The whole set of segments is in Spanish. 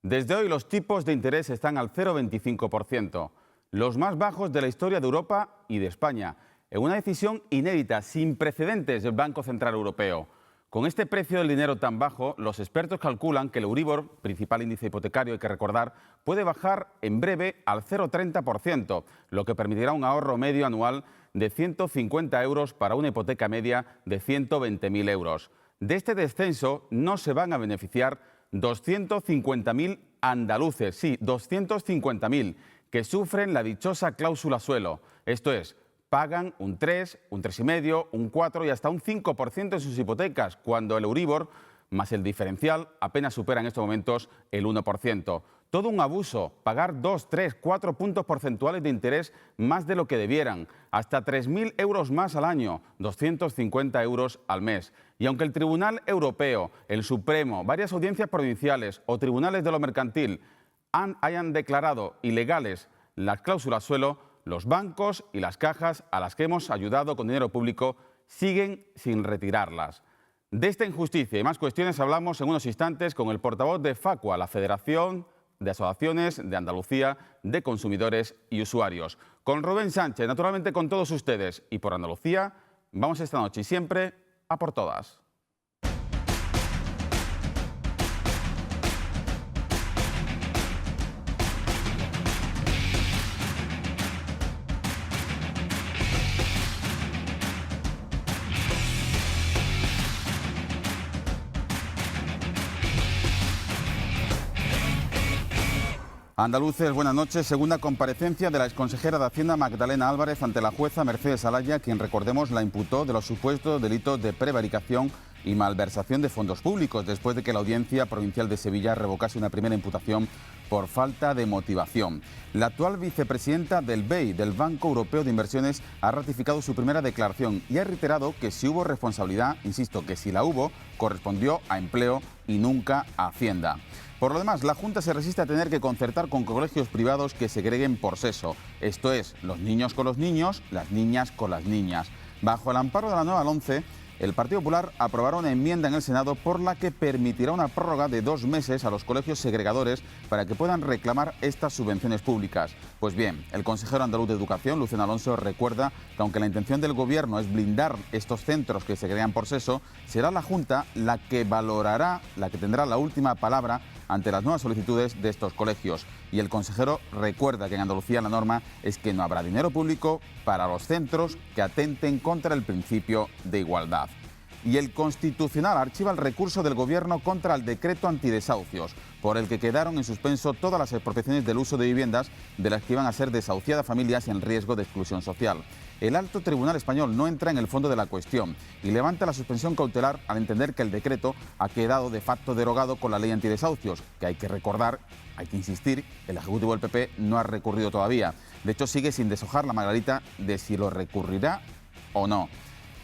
Desde hoy los tipos de interés están al 0,25%, los más bajos de la historia de Europa y de España, en una decisión inédita, sin precedentes del Banco Central Europeo. Con este precio del dinero tan bajo, los expertos calculan que el Euribor, principal índice hipotecario, hay que recordar, puede bajar en breve al 0,30%, lo que permitirá un ahorro medio anual de 150 euros para una hipoteca media de 120.000 euros. De este descenso no se van a beneficiar 250.000 andaluces, sí, 250.000, que sufren la dichosa cláusula suelo, esto es, pagan un 3, un 3,5, un 4 y hasta un 5% en sus hipotecas, cuando el Euribor más el diferencial apenas supera en estos momentos el 1%. Todo un abuso, pagar 2, 3, 4 puntos porcentuales de interés más de lo que debieran, hasta 3.000 euros más al año, 250 euros al mes. Y aunque el Tribunal Europeo, el Supremo, varias audiencias provinciales o tribunales de lo mercantil hayan declarado ilegales las cláusulas suelo, los bancos y las cajas a las que hemos ayudado con dinero público siguen sin retirarlas. De esta injusticia y más cuestiones hablamos en unos instantes con el portavoz de FACUA, la Federación de Asociaciones de Andalucía de Consumidores y Usuarios. Con Rubén Sánchez, naturalmente con todos ustedes y por Andalucía, vamos esta noche y siempre a por todas. Andaluces, buenas noches. Segunda comparecencia de la exconsejera de Hacienda Magdalena Álvarez ante la jueza Mercedes Alaya, quien, recordemos, la imputó de los supuestos delitos de prevaricación y malversación de fondos públicos, después de que la Audiencia Provincial de Sevilla revocase una primera imputación por falta de motivación. La actual vicepresidenta del BEI, del Banco Europeo de Inversiones, ha ratificado su primera declaración y ha reiterado que si hubo responsabilidad, insisto, que si la hubo, correspondió a Empleo y nunca a Hacienda. Por lo demás, la Junta se resiste a tener que concertar con colegios privados que segreguen por sexo. Esto es, los niños con los niños, las niñas con las niñas. Bajo el amparo de la nueva LOMCE, el Partido Popular aprobará una enmienda en el Senado por la que permitirá una prórroga de 2 meses a los colegios segregadores para que puedan reclamar estas subvenciones públicas. Pues bien, el consejero andaluz de Educación, Luciano Alonso, recuerda que aunque la intención del Gobierno es blindar estos centros que segregan por sexo, será la Junta la que valorará, la que tendrá la última palabra ante las nuevas solicitudes de estos colegios. Y el consejero recuerda que en Andalucía la norma es que no habrá dinero público para los centros que atenten contra el principio de igualdad. Y el Constitucional archiva el recurso del Gobierno contra el decreto antidesahucios, por el que quedaron en suspenso todas las expropiaciones del uso de viviendas de las que iban a ser desahuciadas familias en riesgo de exclusión social. El Alto Tribunal Español no entra en el fondo de la cuestión y levanta la suspensión cautelar al entender que el decreto ha quedado de facto derogado con la ley antidesahucios, que hay que recordar, hay que insistir, el Ejecutivo del PP no ha recurrido todavía. De hecho, sigue sin deshojar la margarita de si lo recurrirá o no.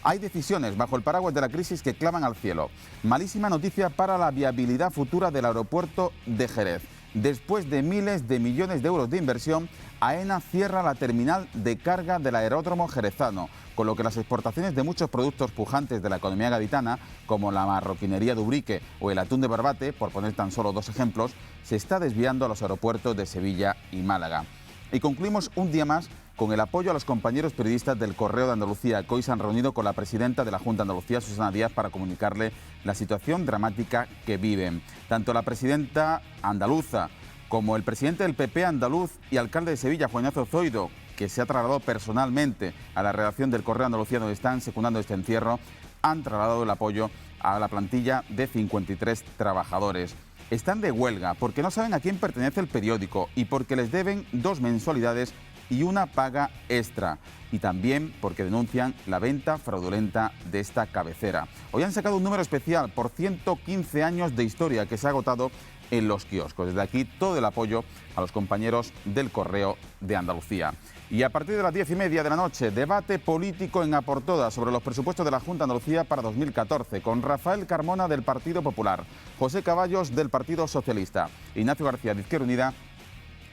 Hay decisiones bajo el paraguas de la crisis que claman al cielo. Malísima noticia para la viabilidad futura del aeropuerto de Jerez. Después de miles de millones de euros de inversión, AENA cierra la terminal de carga del aeródromo jerezano, con lo que las exportaciones de muchos productos pujantes de la economía gaditana, como la marroquinería de Ubrique o el atún de Barbate, por poner tan solo 2 ejemplos, se está desviando a los aeropuertos de Sevilla y Málaga. Y concluimos un día más con el apoyo a los compañeros periodistas del Correo de Andalucía, que hoy se han reunido con la presidenta de la Junta de Andalucía, Susana Díaz, para comunicarle la situación dramática que viven. Tanto la presidenta andaluza como el presidente del PP andaluz y alcalde de Sevilla, Juan Ignacio Zoido, que se ha trasladado personalmente a la redacción del Correo de Andalucía, donde están secundando este encierro, han trasladado el apoyo a la plantilla de 53 trabajadores. Están de huelga porque no saben a quién pertenece el periódico y porque les deben 2 mensualidades y una paga extra. Y también porque denuncian la venta fraudulenta de esta cabecera. Hoy han sacado un número especial por 115 años de historia que se ha agotado en los kioscos. Desde aquí todo el apoyo a los compañeros del Correo de Andalucía. Y a partir de las 10:30 de la noche, debate político en A por Todas sobre los presupuestos de la Junta de Andalucía para 2014, con Rafael Carmona del Partido Popular, José Caballos del Partido Socialista, Ignacio García de Izquierda Unida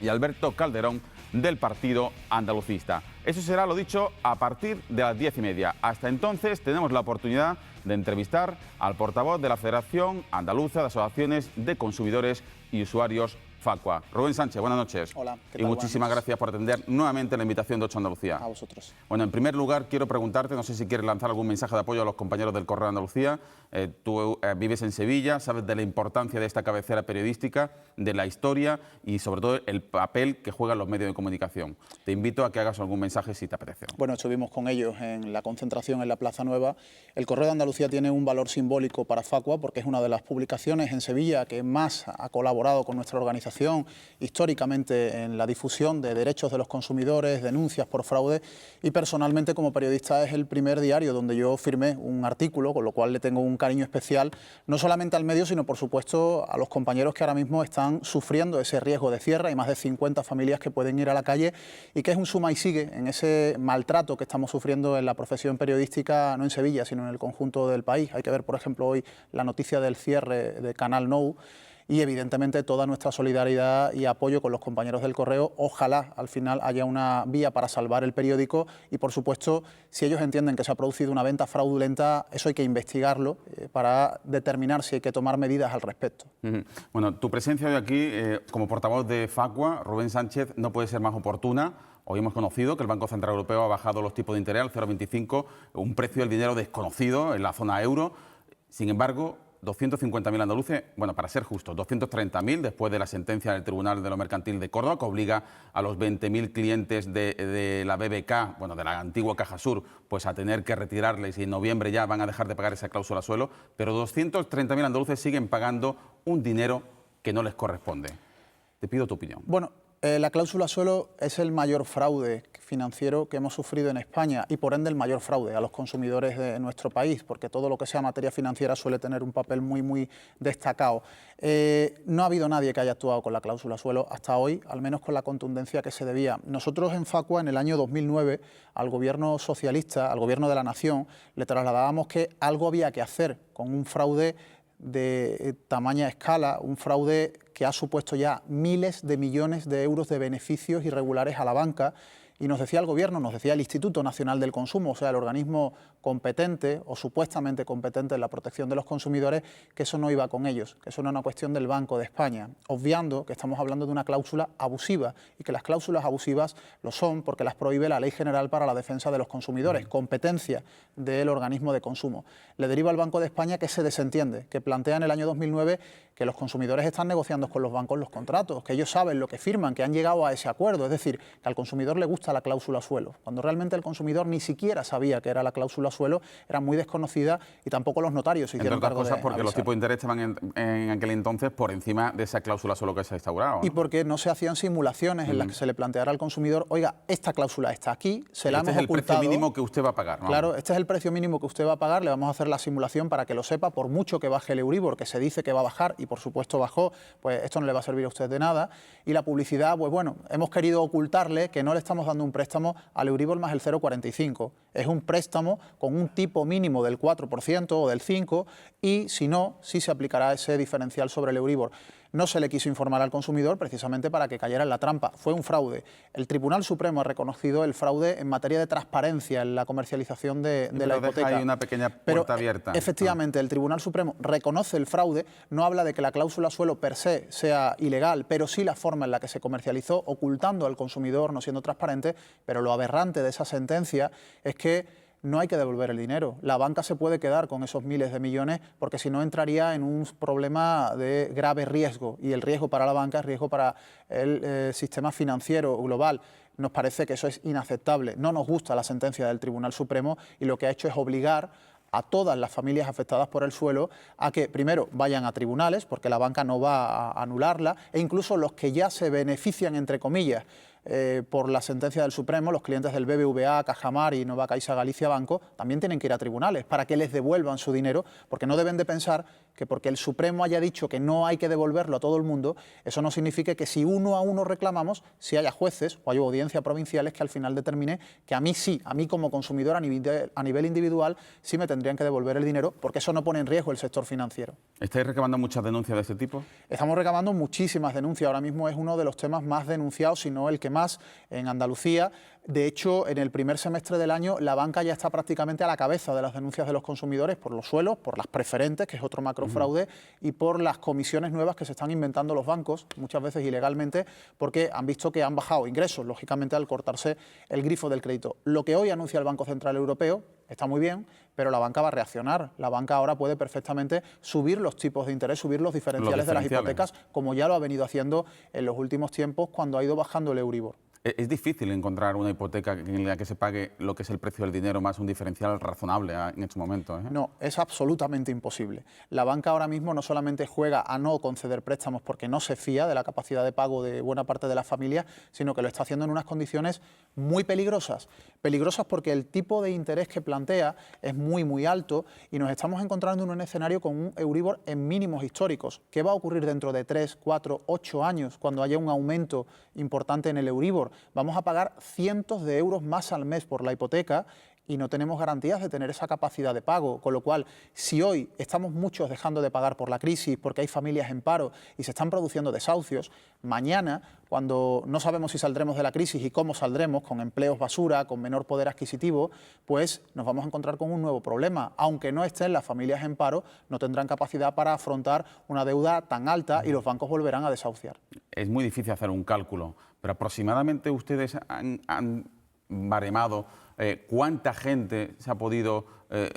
y Alberto Calderón del Partido Andalucista. Eso será, lo dicho, a partir de las 10:30. Hasta entonces tenemos la oportunidad de entrevistar al portavoz de la Federación Andaluza de Asociaciones de Consumidores y Usuarios, Facua. Rubén Sánchez, buenas noches. Hola, ¿qué tal? Y muchísimas gracias por atender nuevamente la invitación de 8 Andalucía. A vosotros. Bueno, en primer lugar quiero preguntarte, no sé si quieres lanzar algún mensaje de apoyo a los compañeros del Correo de Andalucía. Tú vives en Sevilla, sabes de la importancia de esta cabecera periodística, de la historia y sobre todo el papel que juegan los medios de comunicación. Te invito a que hagas algún mensaje si te apetece. Bueno, estuvimos con ellos en la concentración en la Plaza Nueva. El Correo de Andalucía tiene un valor simbólico para Facua porque es una de las publicaciones en Sevilla que más ha colaborado con nuestra organización históricamente en la difusión de derechos de los consumidores, denuncias por fraude, y personalmente como periodista es el primer diario donde yo firmé un artículo, con lo cual le tengo un cariño especial, no solamente al medio, sino por supuesto a los compañeros que ahora mismo están sufriendo ese riesgo de cierre. Hay más de 50 familias que pueden ir a la calle y que es un suma y sigue en ese maltrato que estamos sufriendo en la profesión periodística, no en Sevilla, sino en el conjunto del país. Hay que ver, por ejemplo, hoy la noticia del cierre de Canal Nou, y evidentemente toda nuestra solidaridad y apoyo con los compañeros del Correo. Ojalá al final haya una vía para salvar el periódico y, por supuesto, si ellos entienden que se ha producido una venta fraudulenta, eso hay que investigarlo para determinar si hay que tomar medidas al respecto. Bueno, tu presencia hoy aquí como portavoz de Facua, Rubén Sánchez, no puede ser más oportuna. Hoy hemos conocido que el Banco Central Europeo ha bajado los tipos de interés al 0,25, un precio del dinero desconocido en la zona euro. Sin embargo, 250.000 andaluces, bueno, para ser justos, 230.000 después de la sentencia del Tribunal de lo Mercantil de Córdoba, que obliga a los 20.000 clientes de la BBK, bueno, de la antigua Caja Sur, pues a tener que retirarles y en noviembre ya van a dejar de pagar esa cláusula suelo, pero 230.000 andaluces siguen pagando un dinero que no les corresponde. Te pido tu opinión. Bueno, la cláusula suelo es el mayor fraude financiero que hemos sufrido en España y por ende el mayor fraude a los consumidores de nuestro país, porque todo lo que sea materia financiera suele tener un papel muy destacado. No ha habido nadie que haya actuado con la cláusula suelo hasta hoy, al menos con la contundencia que se debía. Nosotros en Facua, en el año 2009, al gobierno socialista, al gobierno de la nación, le trasladábamos que algo había que hacer con un fraude de tamaña escala, un fraude que ha supuesto ya miles de millones de euros de beneficios irregulares a la banca. Y nos decía el Gobierno, nos decía el Instituto Nacional del Consumo, o sea, el organismo competente o supuestamente competente en la protección de los consumidores, que eso no iba con ellos, que eso no era una cuestión del Banco de España, obviando que estamos hablando de una cláusula abusiva y que las cláusulas abusivas lo son porque las prohíbe la Ley General para la Defensa de los Consumidores, competencia del organismo de consumo. Le deriva al Banco de España que se desentiende, que plantea en el año 2009 que los consumidores están negociando con los bancos los contratos, que ellos saben lo que firman, que han llegado a ese acuerdo, es decir, que al consumidor le gusta la cláusula suelo, cuando realmente el consumidor ni siquiera sabía que era la cláusula suelo, era muy desconocida y tampoco los notarios se hicieron cargo de cosas porque los tipos de interés estaban en aquel entonces por encima de esa cláusula suelo que se ha instaurado, ¿no? Y porque no se hacían simulaciones en las que se le planteara al consumidor, oiga, esta cláusula está aquí, se la hemos ocultado. Este es el precio mínimo que usted va a pagar, ¿no? Claro, este es el precio mínimo que usted va a pagar, le vamos a hacer la simulación para que lo sepa, por mucho que baje el Euribor, que se dice que va a bajar y por supuesto bajó, pues esto no le va a servir a usted de nada. Y la publicidad, pues bueno, hemos querido ocultarle que no le estamos dando un préstamo al Euribor más el 0,45. Es un préstamo con un tipo mínimo del 4% o del 5% y si no, sí se aplicará ese diferencial sobre el Euribor. No se le quiso informar al consumidor precisamente para que cayera en la trampa. Fue un fraude. El Tribunal Supremo ha reconocido el fraude en materia de transparencia en la comercialización de la hipoteca. Deja ahí una pequeña puerta abierta. Efectivamente, el Tribunal Supremo reconoce el fraude, no habla de que la cláusula suelo per se sea ilegal, pero sí la forma en la que se comercializó, ocultando al consumidor, no siendo transparente, pero lo aberrante de esa sentencia es que no hay que devolver el dinero. La banca se puede quedar con esos miles de millones porque si no entraría en un problema de grave riesgo y el riesgo para la banca es riesgo para el sistema financiero global. Nos parece que eso es inaceptable. No nos gusta la sentencia del Tribunal Supremo y lo que ha hecho es obligar a todas las familias afectadas por el suelo a que primero vayan a tribunales porque la banca no va a anularla e incluso los que ya se benefician, entre comillas, por la sentencia del Supremo, los clientes del BBVA, Cajamar y Nova Caixa Galicia Banco, también tienen que ir a tribunales para que les devuelvan su dinero, porque no deben de pensar que porque el Supremo haya dicho que no hay que devolverlo a todo el mundo, eso no significa que si uno a uno reclamamos, si haya jueces o haya audiencias provinciales que al final determine que a mí sí, a mí como consumidor a nivel individual, sí me tendrían que devolver el dinero, porque eso no pone en riesgo el sector financiero. ¿Estáis recabando muchas denuncias de este tipo? Estamos recabando muchísimas denuncias. Ahora mismo es uno de los temas más denunciados, si no el que más, en Andalucía, De hecho, en el primer semestre del año, la banca ya está prácticamente a la cabeza de las denuncias de los consumidores por los suelos, por las preferentes, que es otro macrofraude, y por las comisiones nuevas que se están inventando los bancos, muchas veces ilegalmente, porque han visto que han bajado ingresos, lógicamente, al cortarse el grifo del crédito. Lo que hoy anuncia el Banco Central Europeo está muy bien, pero la banca va a reaccionar. La banca ahora puede perfectamente subir los tipos de interés, subir los diferenciales de las hipotecas, como ya lo ha venido haciendo en los últimos tiempos cuando ha ido bajando el Euribor. Es difícil encontrar una hipoteca en la que se pague lo que es el precio del dinero más un diferencial razonable en estos momentos, ¿eh? No, es absolutamente imposible. La banca ahora mismo no solamente juega a no conceder préstamos porque no se fía de la capacidad de pago de buena parte de las familias, sino que lo está haciendo en unas condiciones muy peligrosas. Peligrosas porque el tipo de interés que plantea es muy alto y nos estamos encontrando en un escenario con un Euribor en mínimos históricos. ¿Qué va a ocurrir dentro de 3, 4, 8 años cuando haya un aumento importante en el Euribor? Vamos a pagar cientos de euros más al mes por la hipoteca y no tenemos garantías de tener esa capacidad de pago, con lo cual, si hoy estamos muchos dejando de pagar por la crisis, porque hay familias en paro y se están produciendo desahucios, mañana, cuando no sabemos si saldremos de la crisis y cómo saldremos, con empleos basura, con menor poder adquisitivo, pues nos vamos a encontrar con un nuevo problema. Aunque no estén las familias en paro, no tendrán capacidad para afrontar una deuda tan alta y los bancos volverán a desahuciar. Es muy difícil hacer un cálculo, pero aproximadamente ustedes han baremado cuánta gente se ha podido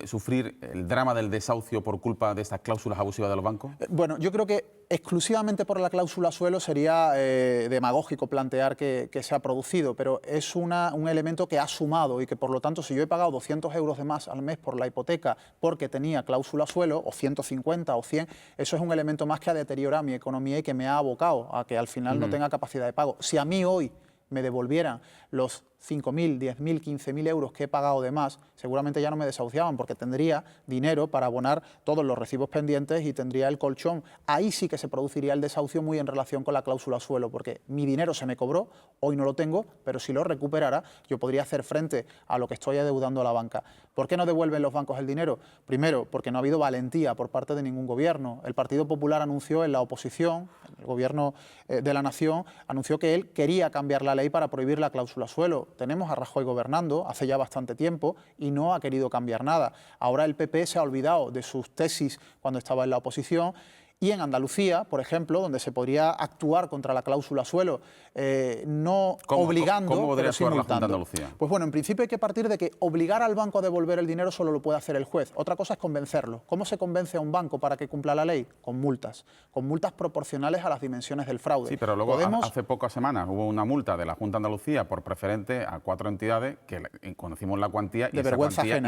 sufrir el drama del desahucio por culpa de estas cláusulas abusivas de los bancos. Bueno, yo creo que exclusivamente por la cláusula suelo sería demagógico plantear que se ha producido, pero es un elemento que ha sumado y que, por lo tanto, si yo he pagado 200 euros de más al mes por la hipoteca porque tenía cláusula suelo, o 150 o 100, eso es un elemento más que ha deteriorado mi economía y que me ha abocado a que al final no tenga capacidad de pago. Si a mí hoy me devolvieran los 5.000, 10.000, 15.000 euros que he pagado de más, seguramente ya no me desahuciaban porque tendría dinero para abonar todos los recibos pendientes y tendría el colchón. Ahí sí que se produciría el desahucio muy en relación con la cláusula suelo, porque mi dinero se me cobró, hoy no lo tengo, pero si lo recuperara yo podría hacer frente a lo que estoy adeudando a la banca. ¿Por qué no devuelven los bancos el dinero? Primero, porque no ha habido valentía por parte de ningún gobierno. El Partido Popular anunció en la oposición, el gobierno de la Nación, anunció que él quería cambiar la ley para prohibir la cláusula suelo. Tenemos a Rajoy gobernando hace ya bastante tiempo y no ha querido cambiar nada. Ahora el PP se ha olvidado de sus tesis cuando estaba en la oposición. Y en Andalucía, por ejemplo, donde se podría actuar contra la cláusula suelo, no obligando, ¿Cómo podría pero sí actuar la Junta de multando. Andalucía? Pues bueno, en principio hay que partir de que obligar al banco a devolver el dinero solo lo puede hacer el juez. Otra cosa es convencerlo. ¿Cómo se convence a un banco para que cumpla la ley? Con multas proporcionales a las dimensiones del fraude. Sí, pero luego hace pocas semanas hubo una multa de la Junta de Andalucía por preferente a 4 entidades que conocimos la cuantía y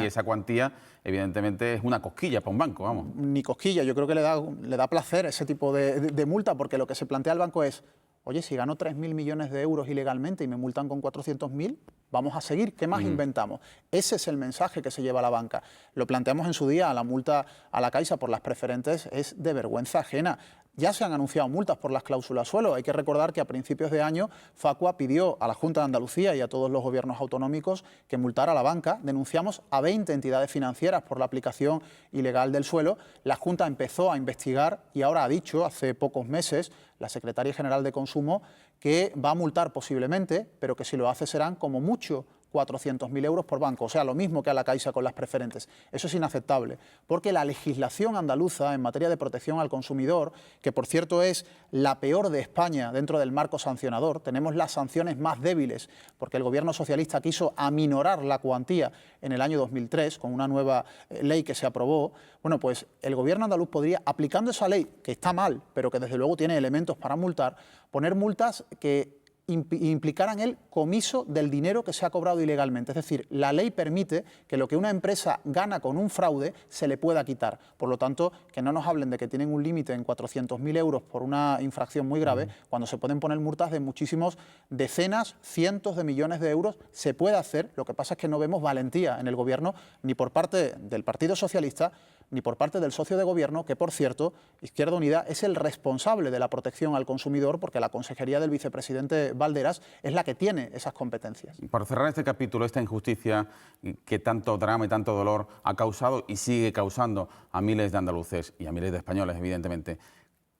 esa cuantía evidentemente es una cosquilla para un banco, vamos. Ni cosquilla, yo creo que le da placer ese tipo de multa, porque lo que se plantea al banco es: oye, si gano 3.000 millones de euros ilegalmente y me multan con 400.000, vamos a seguir, ¿qué más inventamos? Ese es el mensaje que se lleva la banca. Lo planteamos en su día, la multa a la Caixa por las preferentes es de vergüenza ajena. Ya se han anunciado multas por las cláusulas suelo. Hay que recordar que a principios de año Facua pidió a la Junta de Andalucía y a todos los gobiernos autonómicos que multara a la banca. Denunciamos a 20 entidades financieras por la aplicación ilegal del suelo. La Junta empezó a investigar y ahora ha dicho, hace pocos meses, la Secretaria General de Consumo, que va a multar posiblemente, pero que si lo hace serán como mucho 400.000 euros por banco, o sea, lo mismo que a la Caixa con las preferentes. Eso es inaceptable, porque la legislación andaluza en materia de protección al consumidor, que por cierto es la peor de España dentro del marco sancionador, tenemos las sanciones más débiles, porque el gobierno socialista quiso aminorar la cuantía en el año 2003 con una nueva ley que se aprobó. Bueno, pues el gobierno andaluz podría, aplicando esa ley, que está mal, pero que desde luego tiene elementos para multar, poner multas que implicaran el comiso del dinero que se ha cobrado ilegalmente. Es decir, la ley permite que lo que una empresa gana con un fraude se le pueda quitar. Por lo tanto, que no nos hablen de que tienen un límite en 400.000 euros por una infracción muy grave, cuando se pueden poner multas de muchísimos decenas, cientos de millones de euros. Se puede hacer, lo que pasa es que no vemos valentía en el gobierno, ni por parte del Partido Socialista, ni por parte del socio de gobierno, que por cierto, Izquierda Unida es el responsable de la protección al consumidor, porque la consejería del vicepresidente Valderas es la que tiene esas competencias. Para cerrar este capítulo, esta injusticia que tanto drama y tanto dolor ha causado y sigue causando a miles de andaluces y a miles de españoles, evidentemente,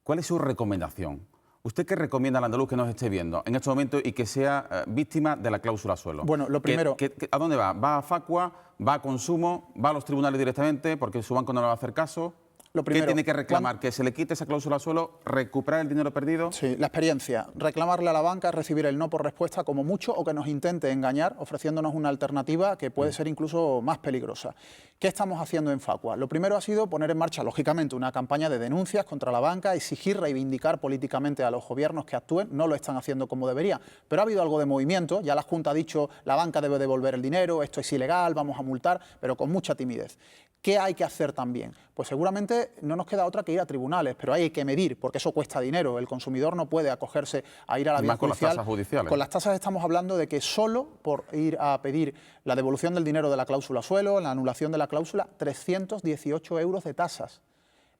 ¿cuál es su recomendación? ¿Usted qué recomienda al andaluz que nos esté viendo en estos momentos y que sea víctima de la cláusula suelo? Bueno, lo primero... ¿A dónde va? ¿Va a Facua? ¿Va a consumo? ¿Va a los tribunales directamente porque su banco no le va a hacer caso? Lo primero, ¿qué tiene que reclamar? ¿Que se le quite esa cláusula suelo? ¿Recuperar el dinero perdido? Sí, la experiencia. Reclamarle a la banca, recibir el no por respuesta como mucho o que nos intente engañar ofreciéndonos una alternativa que puede ser incluso más peligrosa. ¿Qué estamos haciendo en Facua? Lo primero ha sido poner en marcha, lógicamente, una campaña de denuncias contra la banca, exigir, reivindicar políticamente a los gobiernos que actúen. No lo están haciendo como debería, pero ha habido algo de movimiento. Ya la Junta ha dicho, la banca debe devolver el dinero, esto es ilegal, vamos a multar, pero con mucha timidez. ¿Qué hay que hacer también? Pues seguramente no nos queda otra que ir a tribunales, pero hay que medir, porque eso cuesta dinero. El consumidor no puede acogerse a ir a la vía judicial. Con las tasas judiciales. Con las tasas estamos hablando de que solo por ir a pedir la devolución del dinero de la cláusula suelo, la anulación de la cláusula, 318 euros de tasas.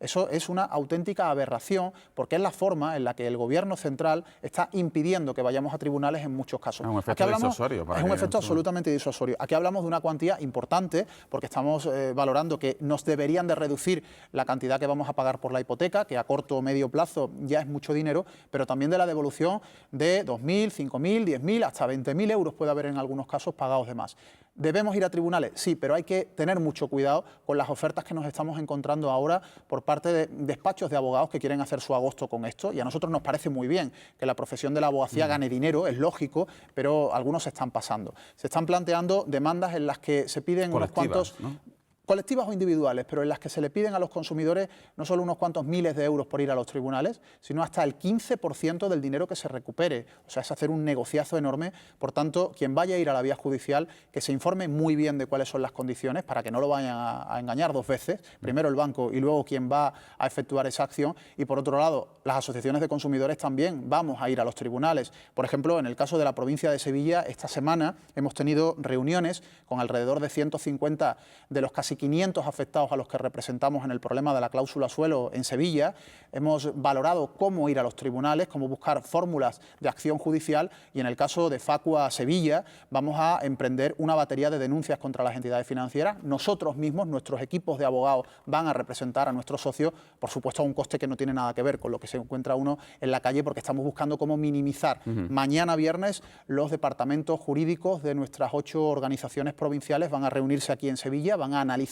Eso es una auténtica aberración porque es la forma en la que el Gobierno central está impidiendo que vayamos a tribunales en muchos casos. Es un efecto disuasorio. Es un efecto absolutamente disuasorio. Aquí hablamos de una cuantía importante porque estamos valorando que nos deberían de reducir la cantidad que vamos a pagar por la hipoteca, que a corto o medio plazo ya es mucho dinero, pero también de la devolución de 2.000, 5.000, 10.000, hasta 20.000 euros puede haber en algunos casos pagados de más. ¿Debemos ir a tribunales? Sí, pero hay que tener mucho cuidado con las ofertas que nos estamos encontrando ahora por parte de despachos de abogados que quieren hacer su agosto con esto, y a nosotros nos parece muy bien que la profesión de la abogacía gane dinero, es lógico, pero algunos se están pasando. Se están planteando demandas en las que se piden unos cuantos... ¿no? Colectivas o individuales, pero en las que se le piden a los consumidores no solo unos cuantos miles de euros por ir a los tribunales, sino hasta el 15% del dinero que se recupere. O sea, es hacer un negociazo enorme. Por tanto, quien vaya a ir a la vía judicial, que se informe muy bien de cuáles son las condiciones para que no lo vayan a engañar dos veces, primero el banco y luego quien va a efectuar esa acción. Y por otro lado, las asociaciones de consumidores también vamos a ir a los tribunales. Por ejemplo, en el caso de la provincia de Sevilla, esta semana hemos tenido reuniones con alrededor de 150 de los casi 500 afectados a los que representamos en el problema de la cláusula suelo en Sevilla. Hemos valorado cómo ir a los tribunales, cómo buscar fórmulas de acción judicial y en el caso de Facua Sevilla vamos a emprender una batería de denuncias contra las entidades financieras. Nosotros mismos, nuestros equipos de abogados van a representar a nuestros socios, por supuesto a un coste que no tiene nada que ver con lo que se encuentra uno en la calle porque estamos buscando cómo minimizar. Mañana viernes los departamentos jurídicos de nuestras 8 organizaciones provinciales van a reunirse aquí en Sevilla, van a analizar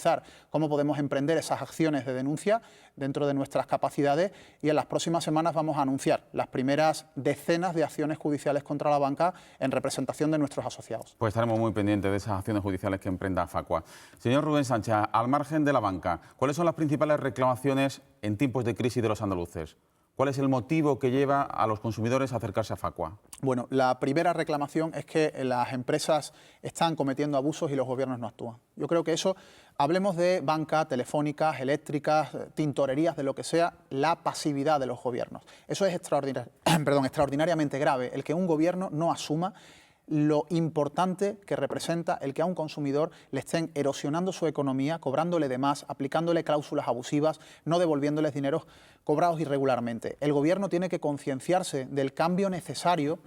cómo podemos emprender esas acciones de denuncia dentro de nuestras capacidades y en las próximas semanas vamos a anunciar las primeras decenas de acciones judiciales contra la banca en representación de nuestros asociados. Pues estaremos muy pendientes de esas acciones judiciales que emprenda Facua. Señor Rubén Sánchez, al margen de la banca, ¿cuáles son las principales reclamaciones en tiempos de crisis de los andaluces? ¿Cuál es el motivo que lleva a los consumidores a acercarse a Facua? Bueno, la primera reclamación es que las empresas están cometiendo abusos y los gobiernos no actúan. Yo creo que eso, hablemos de banca, telefónicas, eléctricas, tintorerías, de lo que sea, la pasividad de los gobiernos. Eso es extraordinariamente grave, el que un gobierno no asuma lo importante que representa el que a un consumidor le estén erosionando su economía, cobrándole de más, aplicándole cláusulas abusivas, no devolviéndoles dineros cobrados irregularmente. El gobierno tiene que concienciarse del cambio necesario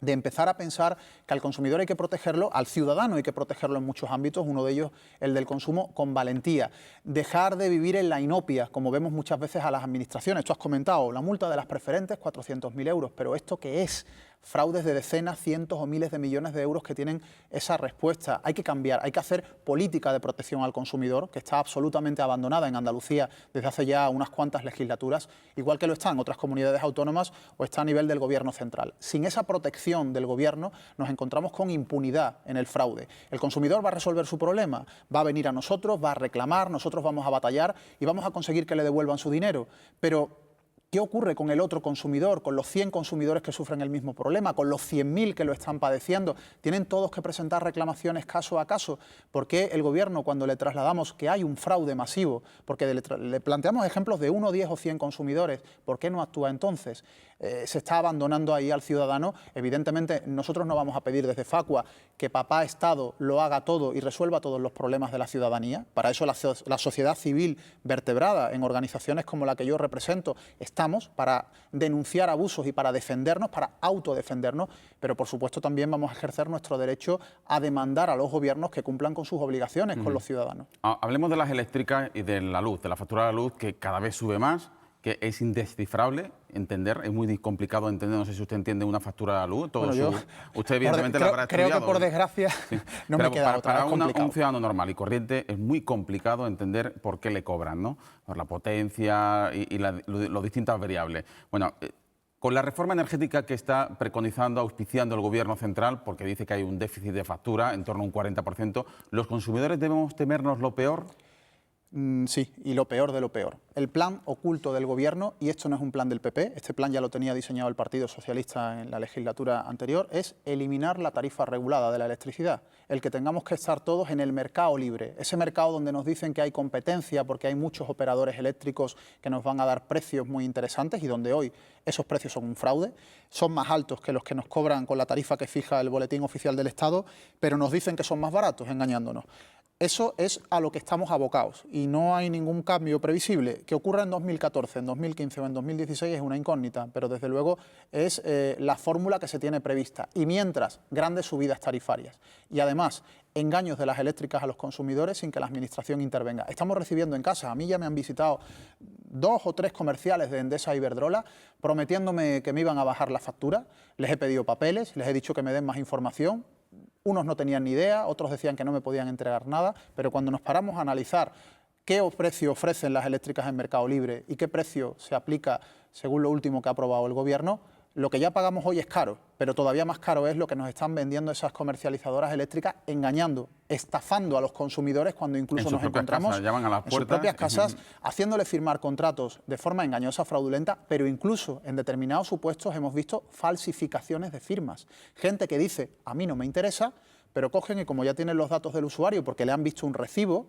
de empezar a pensar que al consumidor hay que protegerlo, al ciudadano hay que protegerlo en muchos ámbitos, uno de ellos el del consumo, con valentía. Dejar de vivir en la inopia, como vemos muchas veces a las administraciones. Tú has comentado, la multa de las preferentes, 400.000 euros, pero ¿esto qué es? Fraudes de decenas, cientos o miles de millones de euros que tienen esa respuesta. Hay que cambiar, hay que hacer política de protección al consumidor, que está absolutamente abandonada en Andalucía desde hace ya unas cuantas legislaturas, igual que lo están otras comunidades autónomas o está a nivel del Gobierno central. Sin esa protección del Gobierno nos encontramos con impunidad en el fraude. El consumidor va a resolver su problema, va a venir a nosotros, va a reclamar, nosotros vamos a batallar y vamos a conseguir que le devuelvan su dinero, pero ¿qué ocurre con el otro consumidor, con los 100 consumidores que sufren el mismo problema, con los 100.000 que lo están padeciendo? ¿Tienen todos que presentar reclamaciones caso a caso? ¿Por qué el Gobierno, cuando le trasladamos que hay un fraude masivo, porque le planteamos ejemplos de 1, 10 o 100 consumidores, ¿por qué no actúa entonces? Se está abandonando ahí al ciudadano. Evidentemente, nosotros no vamos a pedir desde Facua que papá Estado lo haga todo y resuelva todos los problemas de la ciudadanía. Para eso la sociedad civil vertebrada en organizaciones como la que yo represento estamos para denunciar abusos y para defendernos, para autodefendernos, pero por supuesto también vamos a ejercer nuestro derecho a demandar a los gobiernos que cumplan con sus obligaciones con los ciudadanos. Hablemos de las eléctricas y de la luz, de la factura de la luz, que cada vez sube más que es indescifrable entender, es muy complicado entender, no sé si usted entiende una factura de la luz, usted evidentemente la habrá estudiado. Creo que por desgracia sí. No me queda otra. Para un ciudadano normal y corriente es muy complicado entender por qué le cobran, ¿no? Por la potencia y las distintas variables. Bueno, con la reforma energética que está preconizando, auspiciando el Gobierno central, porque dice que hay un déficit de factura en torno a un 40%, ¿los consumidores debemos temernos lo peor? Sí, y lo peor de lo peor. El plan oculto del Gobierno, y esto no es un plan del PP, este plan ya lo tenía diseñado el Partido Socialista en la legislatura anterior, es eliminar la tarifa regulada de la electricidad, el que tengamos que estar todos en el mercado libre, ese mercado donde nos dicen que hay competencia porque hay muchos operadores eléctricos que nos van a dar precios muy interesantes y donde hoy esos precios son un fraude, son más altos que los que nos cobran con la tarifa que fija el Boletín Oficial del Estado, pero nos dicen que son más baratos, engañándonos. Eso es a lo que estamos abocados y no hay ningún cambio previsible. Que ocurra en 2014, en 2015 o en 2016 es una incógnita, pero desde luego es la fórmula que se tiene prevista. Y mientras, grandes subidas tarifarias y además engaños de las eléctricas a los consumidores sin que la Administración intervenga. Estamos recibiendo en casa, a mí ya me han visitado 2 o 3 comerciales de Endesa y Iberdrola prometiéndome que me iban a bajar la factura. Les he pedido papeles, les he dicho que me den más información. Unos no tenían ni idea, otros decían que no me podían entregar nada, pero cuando nos paramos a analizar qué precio ofrecen las eléctricas en mercado libre y qué precio se aplica según lo último que ha aprobado el Gobierno, lo que ya pagamos hoy es caro, pero todavía más caro es lo que nos están vendiendo esas comercializadoras eléctricas, engañando, estafando a los consumidores cuando incluso nos encontramos en sus propias casas, haciéndoles firmar contratos de forma engañosa, fraudulenta, pero incluso en determinados supuestos hemos visto falsificaciones de firmas. Gente que dice, a mí no me interesa, pero cogen y como ya tienen los datos del usuario porque le han visto un recibo,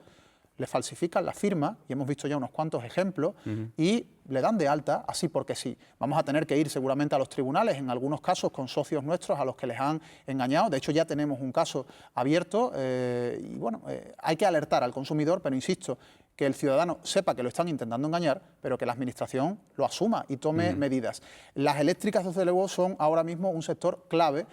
le falsifican la firma, y hemos visto ya unos cuantos ejemplos, y le dan de alta así porque sí. Vamos a tener que ir seguramente a los tribunales, en algunos casos con socios nuestros a los que les han engañado. De hecho, ya tenemos un caso abierto y bueno, hay que alertar al consumidor, pero insisto, que el ciudadano sepa que lo están intentando engañar, pero que la Administración lo asuma y tome medidas. Las eléctricas, desde luego, son ahora mismo un sector clave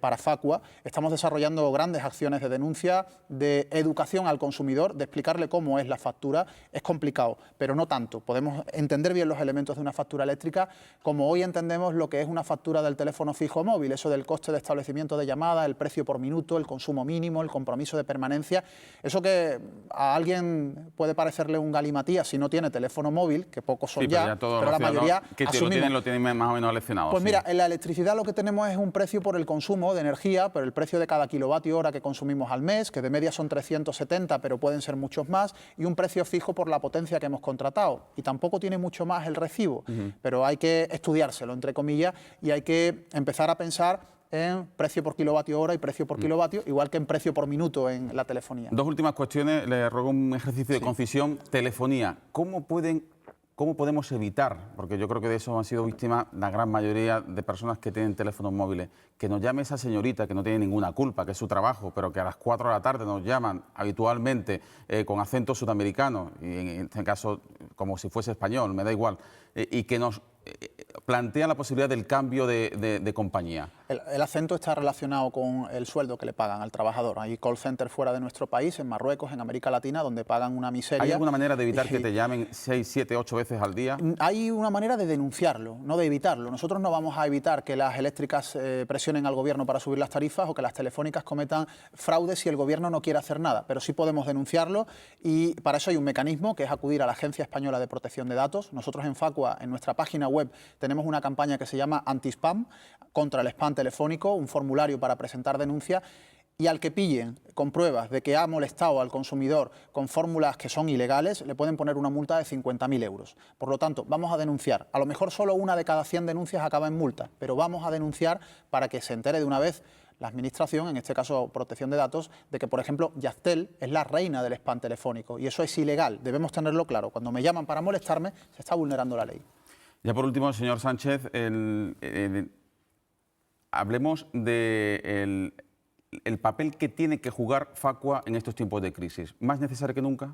para Facua. Estamos desarrollando grandes acciones de denuncia, de educación al consumidor, de explicarle cómo es la factura. Es complicado, pero no tanto. Podemos entender bien los elementos de una factura eléctrica como hoy entendemos lo que es una factura del teléfono fijo o móvil, eso del coste de establecimiento de llamada, el precio por minuto, el consumo mínimo, el compromiso de permanencia. Eso que a alguien puede parecerle un galimatías si no tiene teléfono móvil, que pocos son pero la mayoría que lo tienen más o menos leccionado. Pues mira, en la electricidad lo que tenemos es un precio por el consumo de energía, por el precio de cada kilovatio hora que consumimos al mes, que de media son 370, pero pueden ser muchos más, y un precio fijo por la potencia que hemos contratado. Y tampoco tiene mucho más el recibo, pero hay que estudiárselo, entre comillas, y hay que empezar a pensar en precio por kilovatio hora y precio por kilovatio, igual que en precio por minuto en la telefonía. Dos últimas cuestiones, le ruego un ejercicio de concisión. Telefonía, ¿cómo podemos evitar, porque yo creo que de eso han sido víctimas la gran mayoría de personas que tienen teléfonos móviles, que nos llame esa señorita que no tiene ninguna culpa, que es su trabajo, pero que a las 4 de la tarde nos llaman habitualmente con acento sudamericano, y en este caso como si fuese español, me da igual, y que nos plantea la posibilidad del cambio de compañía? El acento está relacionado con el sueldo que le pagan al trabajador. Hay call centers fuera de nuestro país, en Marruecos, en América Latina, donde pagan una miseria. ¿Hay alguna manera de evitar que te llamen 6, 7, 8 veces al día? Hay una manera de denunciarlo, no de evitarlo. Nosotros no vamos a evitar que las eléctricas presionen al Gobierno para subir las tarifas o que las telefónicas cometan fraude si el Gobierno no quiere hacer nada, pero sí podemos denunciarlo y para eso hay un mecanismo que es acudir a la Agencia Española de Protección de Datos. Nosotros en Facua, en nuestra página web, tenemos una campaña que se llama Anti-Spam, contra el spam telefónico, un formulario para presentar denuncia, y al que pillen con pruebas de que ha molestado al consumidor con fórmulas que son ilegales, le pueden poner una multa de 50.000 euros. Por lo tanto, vamos a denunciar. A lo mejor solo una de cada 100 denuncias acaba en multa, pero vamos a denunciar para que se entere de una vez la Administración, en este caso Protección de Datos, de que, por ejemplo, Yastel es la reina del spam telefónico y eso es ilegal. Debemos tenerlo claro. Cuando me llaman para molestarme, se está vulnerando la ley. Ya por último, señor Sánchez, hablemos del papel que tiene que jugar Facua en estos tiempos de crisis. ¿Más necesario que nunca?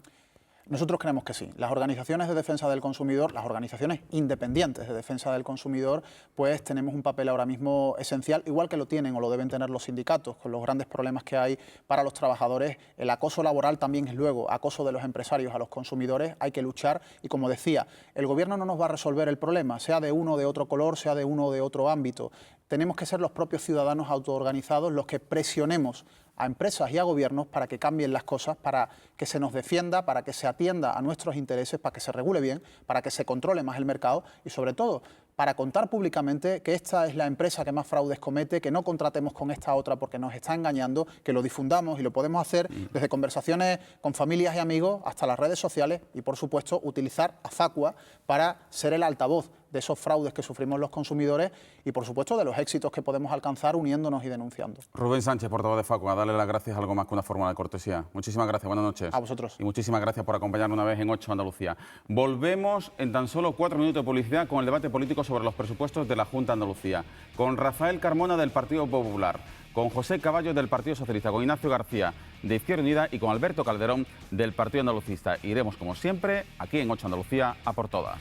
Nosotros creemos que sí. Las organizaciones de defensa del consumidor, las organizaciones independientes de defensa del consumidor, pues tenemos un papel ahora mismo esencial, igual que lo tienen o lo deben tener los sindicatos, con los grandes problemas que hay para los trabajadores. El acoso laboral también es luego acoso de los empresarios a los consumidores. Hay que luchar y, como decía, el Gobierno no nos va a resolver el problema, sea de uno o de otro color, sea de uno o de otro ámbito. Tenemos que ser los propios ciudadanos autoorganizados los que presionemos a empresas y a gobiernos para que cambien las cosas, para que se nos defienda, para que se atienda a nuestros intereses, para que se regule bien, para que se controle más el mercado y, sobre todo, para contar públicamente que esta es la empresa que más fraudes comete, que no contratemos con esta otra porque nos está engañando, que lo difundamos y lo podemos hacer desde conversaciones con familias y amigos hasta las redes sociales y, por supuesto, utilizar a Facua para ser el altavoz de esos fraudes que sufrimos los consumidores y, por supuesto, de los éxitos que podemos alcanzar uniéndonos y denunciando. Rubén Sánchez, portavoz de Facua, darle las gracias, algo más que una fórmula de cortesía. Muchísimas gracias, buenas noches. A vosotros. Y muchísimas gracias por acompañarnos una vez en 8 Andalucía. Volvemos en tan solo 4 minutos de publicidad con el debate político sobre los presupuestos de la Junta de Andalucía, con Rafael Carmona del Partido Popular, con José Caballo del Partido Socialista, con Ignacio García de Izquierda Unida y con Alberto Calderón del Partido Andalucista. Iremos, como siempre, aquí en 8 Andalucía, a por todas.